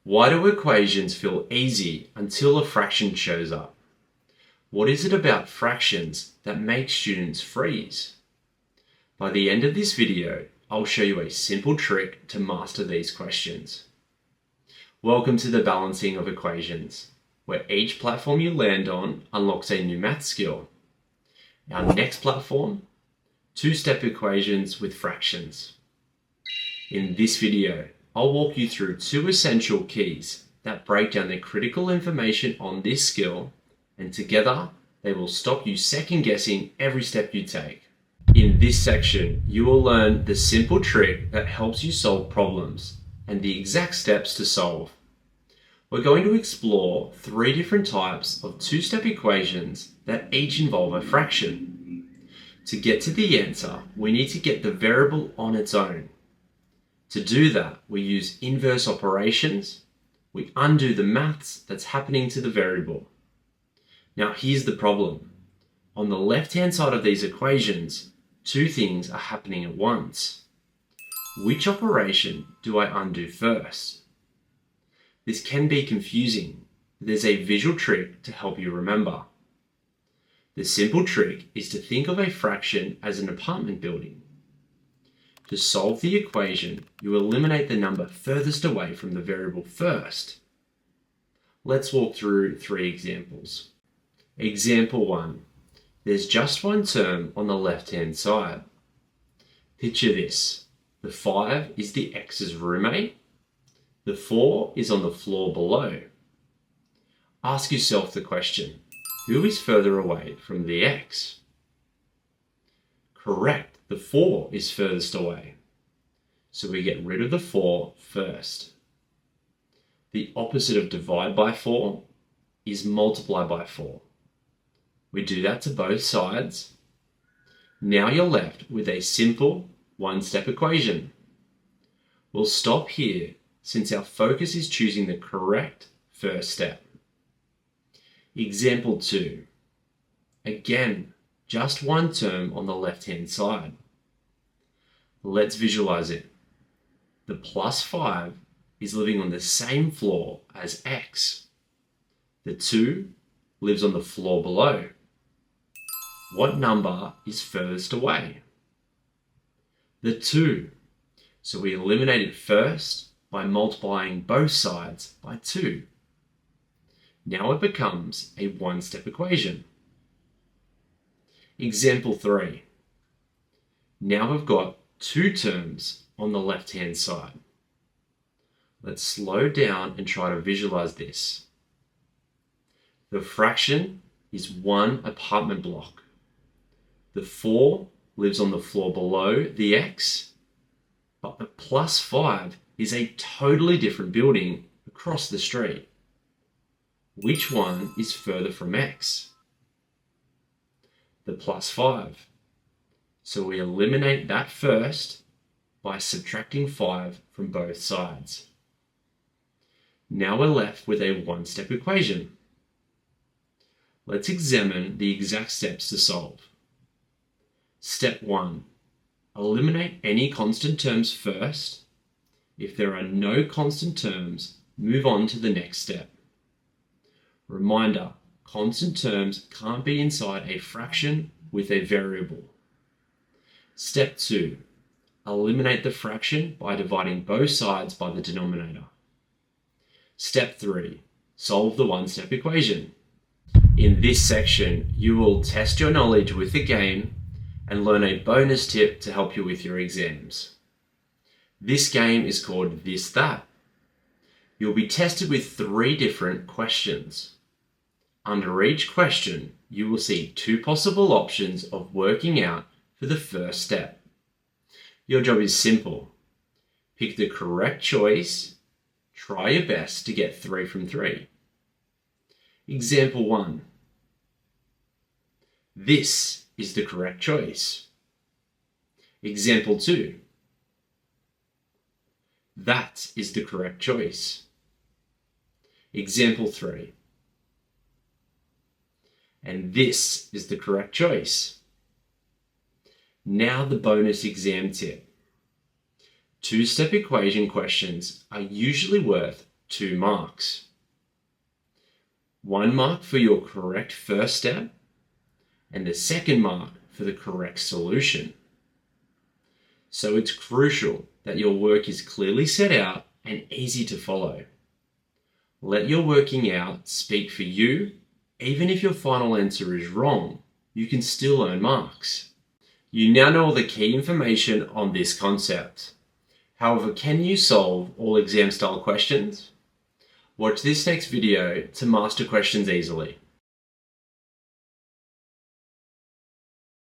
Why do equations feel easy until a fraction shows up? What is it about fractions that makes students freeze? By the end of this video, I'll show you a simple trick to master these questions. Welcome to the Balancing of Equations, where each platform you land on unlocks a new math skill. Our next platform, two-step equations with fractions. In this video, I'll walk you through two essential keys that break down the critical information on this skill, and together they will stop you second-guessing every step you take. In this section, you will learn the simple trick that helps you solve problems and the exact steps to solve. We're going to explore three different types of two-step equations that each involve a fraction. To get to the answer, we need to get the variable on its own. To do that, we use inverse operations. We undo the maths that's happening to the variable. Now here's the problem. On the left-hand side of these equations, two things are happening at once. Which operation do I undo first? This can be confusing, but there's a visual trick to help you remember. The simple trick is to think of a fraction as an apartment building. To solve the equation, you eliminate the number furthest away from the variable first. Let's walk through three examples. Example 1. There's just one term on the left-hand side. Picture this. The 5 is the x's roommate. The 4 is on the floor below. Ask yourself the question, who is further away from the x? Correct, the 4 is furthest away. So we get rid of the 4 first. The opposite of divide by 4 is multiply by 4. We do that to both sides. Now you're left with a simple one-step equation. We'll stop here since our focus is choosing the correct first step. Example 2. Again, just one term on the left-hand side. Let's visualize it. The plus 5 is living on the same floor as x. The 2 lives on the floor below. What number is furthest away? The 2. So we eliminate it first by multiplying both sides by 2. Now it becomes a one-step equation. Example 3. Now we've got two terms on the left-hand side. Let's slow down and try to visualize this. The fraction is one apartment block. The 4 lives on the floor below the x, but the plus 5 is a totally different building across the street. Which one is further from x? The plus 5. So we eliminate that first by subtracting 5 from both sides. Now we're left with a one-step equation. Let's examine the exact steps to solve. Step 1. Eliminate any constant terms first. If there are no constant terms, move on to the next step. Reminder, constant terms can't be inside a fraction with a variable. Step 2. Eliminate the fraction by dividing both sides by the denominator. Step 3. Solve the one-step equation. In this section, you will test your knowledge with the game and learn a bonus tip to help you with your exams. This game is called This That. You'll be tested with three different questions. Under each question, you will see two possible options of working out for the first step. Your job is simple. Pick the correct choice. Try your best to get 3 from 3. Example 1. This is the correct choice. Example 2. That is the correct choice. Example 3. And this is the correct choice. Now the bonus exam tip. Two-step equation questions are usually worth 2 marks. 1 mark for your correct first step, and the second mark for the correct solution. So it's crucial that your work is clearly set out and easy to follow. Let your working out speak for you. Even if your final answer is wrong, you can still earn marks. You now know all the key information on this concept. However, can you solve all exam style questions? Watch this next video to master questions easily.